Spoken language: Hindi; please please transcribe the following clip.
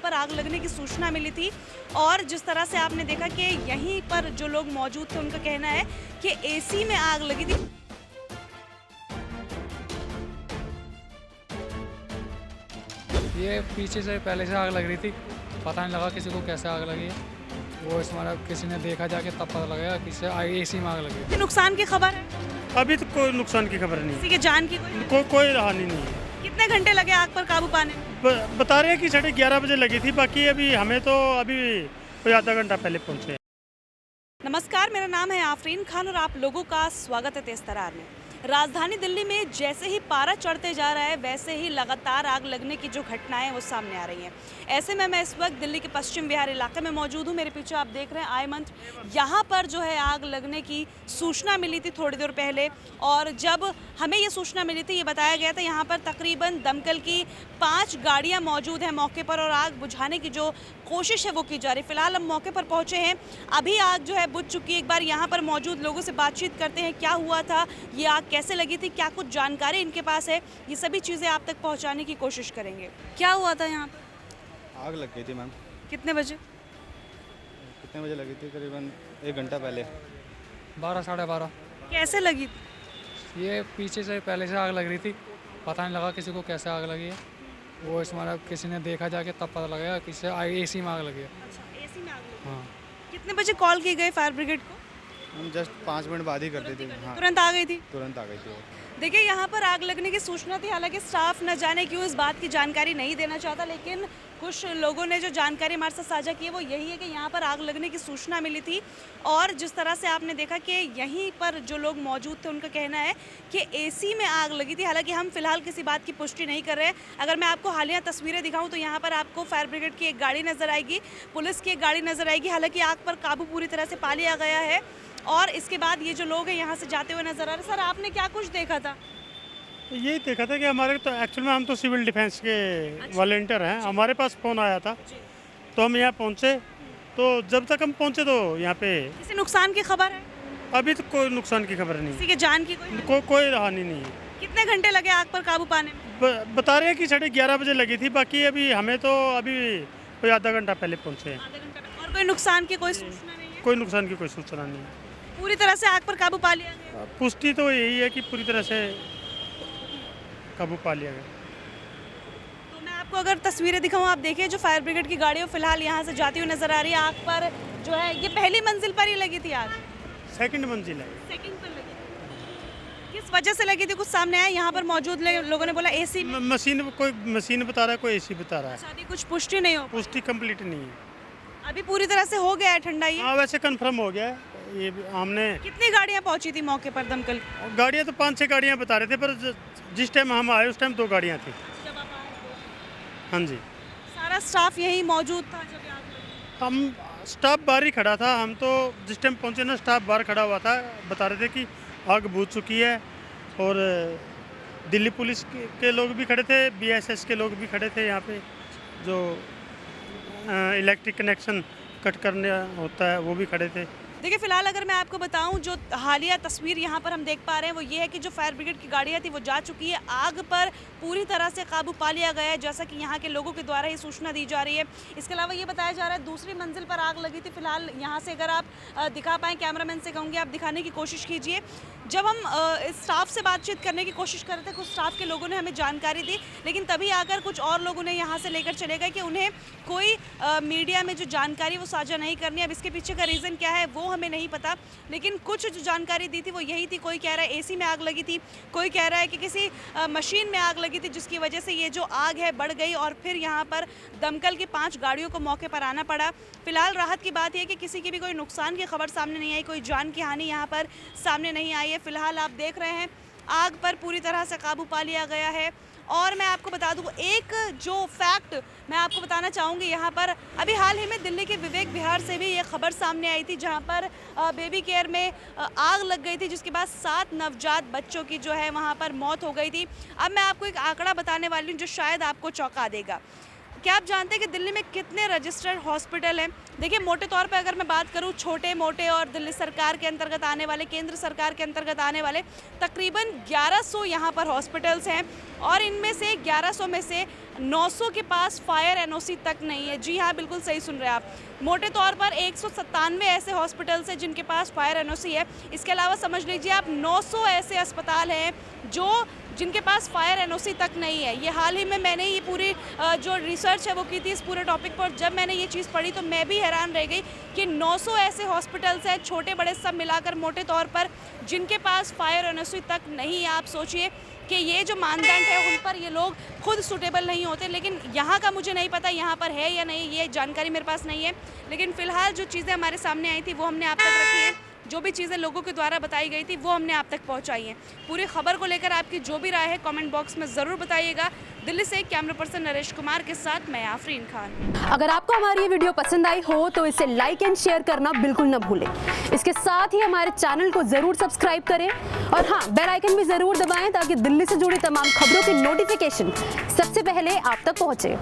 पर आग लगने की सूचना मिली थी और जिस तरह से आपने देखा कि यहीं पर जो लोग मौजूद थे उनका कहना है कि एसी में आग लगी थी। ये पीछे से पहले से आग लग रही थी, पता नहीं लगा किसी को कैसे आग लगी है। वो इसमें किसी ने देखा जाके तब पता लगेगा किससे एसी में आग लगी है। नुकसान की खबर है? अभी तो कोई नुकसान की खबर नहीं किसी के जान की कोई हानि नहीं है। कितने घंटे लगे आग पर काबू पाने में? बता रहे हैं कि 11:30 बजे लगी थी, बाकी अभी हमें तो अभी कोई आधा घंटा पहले पहुंचे हैं। नमस्कार, मेरा नाम है आफरीन खान और आप लोगों का स्वागत है तेज तरार में। राजधानी दिल्ली में जैसे ही पारा चढ़ते जा रहा है वैसे ही लगातार आग लगने की जो घटनाएं वो सामने आ रही हैं। ऐसे में मैं इस वक्त दिल्ली के पश्चिम विहार इलाके में मौजूद हूँ। मेरे पीछे आप देख रहे हैं आय मंत्र। यहाँ पर जो है आग लगने की सूचना मिली थी थोड़ी देर पहले और जब हमें ये सूचना मिली थी, ये बताया गया था यहाँ पर तकरीबन दमकल की 5 गाड़ियाँ मौजूद हैं मौके पर और आग बुझाने की जो कोशिश है वो की जा रही है। फिलहाल हम मौके पर पहुँचे हैं, अभी आग जो है बुझ चुकी है। एक बार यहाँ पर मौजूद लोगों से बातचीत करते हैं, क्या हुआ था, ये आग कैसे लगी थी, क्या कुछ जानकारी इनके पास है, ये सभी चीज़ें आप तक पहुँचाने की कोशिश करेंगे। क्या हुआ था यहाँ पर? आग लग गई थी मैम। कितने बजे? कितने बजे लगी थी? करीबन 1 घंटा पहले। 12 साढ़े 12। कैसे लगी? ये पीछे से पहले से आग लग रही थी, पता नहीं लगा किसी को कैसे आग लगी है। वो इसमें किसी ने देखा जाके तब पता लगेगा किससे एसी में आग लगी है। अच्छा, एसी में आग लगी। हाँ, कितने बजे कॉल की गई फायर ब्रिगेड को? हम जस्ट 5 मिनट बाद ही करते थे। हाँ, तुरंत आ गई थी? तुरंत आ गई थी वो। देखिए, यहाँ पर आग लगने की सूचना थी, हालांकि स्टाफ न जाने क्यों इस बात की जानकारी नहीं देना चाहता, लेकिन कुछ लोगों ने जो जानकारी हमारे साथ साझा की है वो यही है कि यहाँ पर आग लगने की सूचना मिली थी और जिस तरह से आपने देखा कि यहीं पर जो लोग मौजूद थे उनका कहना है कि एसी में आग लगी थी। हालांकि हम फिलहाल किसी बात की पुष्टि नहीं कर रहे हैं। अगर मैं आपको हालिया तस्वीरें दिखाऊं तो यहाँ पर आपको फायर ब्रिगेड की एक गाड़ी नज़र आएगी, पुलिस की एक गाड़ी नज़र आएगी। हालांकि आग पर काबू पूरी तरह से पा लिया गया है और इसके बाद ये जो लोग हैं यहाँ से जाते हुए नजर आ रहे हैं। सर, आपने क्या कुछ देखा था? यही देखा था कि हमारे तो एक्चुअल में हम तो सिविल डिफेंस के वॉलंटियर हैं, हमारे पास फ़ोन आया था तो हम यहाँ पहुँचे। तो जब तक हम पहुँचे तो यहाँ पे किसी नुकसान की खबर है? अभी तो कोई नुकसान की खबर नहीं किसी के जान की कोई हानि नहीं है। कितने घंटे लगे आग पर काबू पाने में? बता रहे हैं कि 11:30 बजे लगी थी, बाकी अभी हमें तो अभी कोई आधा घंटा पहले पहुँचे हैं। आधा घंटा में। और कोई नुकसान की कोई सूचना नहीं है? कोई नुकसान की कोई सूचना नहीं है। पूरी तरह से आग पर काबू पा लिया गया? पुष्टि तो यही है कि पूरी तरह से काबू पा लिया गया। तो मैं आपको अगर तस्वीरें दिखाऊं, आप देखिए जो फायर ब्रिगेड की गाड़ी है फिलहाल यहाँ से जाती हुई नजर आ रही है। आग पर जो है ये पहली मंजिल पर ही लगी थी आग? सेकंड मंजिल है। सेकंड पर लगी थी। किस वजह से लगी थी कुछ सामने आया? यहाँ पर मौजूद लोगों ने बोला एसी में। कोई मशीन बता रहा है, कोई एसी बता रहा है। शादी कुछ पुष्टि नहीं हो? पुष्टि कंप्लीट नहीं है। अभी पूरी तरह से हो गया है ठंडा ये? हाँ, वैसे कंफर्म हो गया है। ये हमने कितनी गाड़ियाँ पहुँची थी मौके पर दमकल की? गाड़ियाँ तो 5-6 गाड़ियाँ बता रहे थे, पर जिस टाइम हम आए उस टाइम 2 गाड़ियाँ थी। जब आप आए तो हाँ जी, सारा स्टाफ यहीं मौजूद था जब ये आग लगी? हम स्टाफ बाहर ही खड़ा था। हम तो जिस टाइम पहुँचे ना, स्टाफ बाहर खड़ा हुआ था, बता रहे थे कि आग बुझ चुकी है। और दिल्ली पुलिस के लोग भी खड़े थे, BSS के लोग भी खड़े थे यहाँ पे, जो इलेक्ट्रिक कनेक्शन कट करने होता है वो भी खड़े थे। देखिए, फिलहाल अगर मैं आपको बताऊं, जो हालिया तस्वीर यहाँ पर हम देख पा रहे हैं वो ये है कि जो फायर ब्रिगेड की गाड़ियाँ थी वो जा चुकी है। आग पर पूरी तरह से काबू पा लिया गया है, जैसा कि यहाँ के लोगों के द्वारा ही सूचना दी जा रही है। इसके अलावा ये बताया जा रहा है दूसरी मंजिल पर आग लगी थी। फिलहाल यहाँ से अगर आप दिखा पाएँ, कैमरामैन से कहूँगी आप दिखाने की कोशिश कीजिए। जब हम स्टाफ से बातचीत करने की कोशिश कर रहे थे, कुछ स्टाफ के लोगों ने हमें जानकारी दी, लेकिन तभी आकर कुछ और लोगों ने यहाँ से लेकर चले गए कि उन्हें कोई मीडिया में जो जानकारी वो साझा नहीं करनी। अब इसके पीछे का रीज़न क्या है वो हमें नहीं पता, लेकिन कुछ जो जानकारी दी थी वो यही थी। कोई कह रहा है एसी में आग लगी थी, कोई कह रहा है कि किसी मशीन में आग लगी थी जिसकी वजह से ये जो आग है बढ़ गई और फिर यहाँ पर दमकल की 5 गाड़ियों को मौके पर आना पड़ा। फिलहाल राहत की बात यह कि किसी की भी कोई नुकसान की खबर सामने नहीं आई, कोई जान की हानि यहाँ पर सामने नहीं आई है। फिलहाल आप देख रहे हैं आग पर पूरी तरह से काबू पा लिया गया है। और मैं आपको बता दूं, एक जो फैक्ट मैं आपको बताना चाहूँगी, यहाँ पर अभी हाल ही में दिल्ली के विवेक विहार से भी ये खबर सामने आई थी, जहाँ पर बेबी केयर में आग लग गई थी, जिसके बाद 7 नवजात बच्चों की जो है वहाँ पर मौत हो गई थी। अब मैं आपको एक आंकड़ा बताने वाली हूँ जो शायद आपको चौंका देगा। क्या आप जानते हैं कि दिल्ली में कितने रजिस्टर्ड हॉस्पिटल हैं? देखिए, मोटे तौर पे अगर मैं बात करूं, छोटे मोटे और दिल्ली सरकार के अंतर्गत आने वाले, केंद्र सरकार के अंतर्गत आने वाले तकरीबन 1100 यहाँ पर हॉस्पिटल्स हैं और इनमें से 1100 में से 900 के पास फायर एनओसी तक नहीं है। जी हाँ, बिल्कुल सही सुन रहे हैं आप। मोटे तौर पर 197 ऐसे हॉस्पिटल्स हैं जिनके पास फायर एनओसी है। इसके अलावा समझ लीजिए आप 900 ऐसे अस्पताल हैं जिनके पास फायर एनओसी तक नहीं है। ये हाल ही में मैंने ये पूरी जो रिसर्च है वो की थी इस पूरे टॉपिक पर। जब मैंने ये चीज़ पढ़ी तो मैं भी हैरान रह गई कि 900 ऐसे हॉस्पिटल्स हैं, छोटे बड़े सब मिलाकर मोटे तौर पर, जिनके पास फायर एनओसी तक नहीं है। आप सोचिए कि ये जो मानदंड है उन पर ये लोग खुद सूटेबल नहीं होते। लेकिन यहाँ का मुझे नहीं पता यहाँ पर है या नहीं, ये जानकारी मेरे पास नहीं है। लेकिन फ़िलहाल जो चीज़ें हमारे सामने आई थी वो हमने आप तक रखी है। जो भी चीज़ें लोगों के द्वारा बताई गई थी वो हमने आप तक पहुंचाई हैं। पूरी खबर को लेकर आपकी जो भी राय है कमेंट बॉक्स में ज़रूर बताइएगा। दिल्ली से कैमरा पर्सन नरेश कुमार के साथ मैं आफरीन खान। अगर आपको हमारी ये वीडियो पसंद आई हो तो इसे लाइक एंड शेयर करना बिल्कुल न भूलें। इसके साथ ही हमारे चैनल को ज़रूर सब्सक्राइब करें और हाँ, बेल आइकन भी ज़रूर दबाएं ताकि दिल्ली से जुड़ी तमाम खबरों की नोटिफिकेशन सबसे पहले आप तक पहुँचे।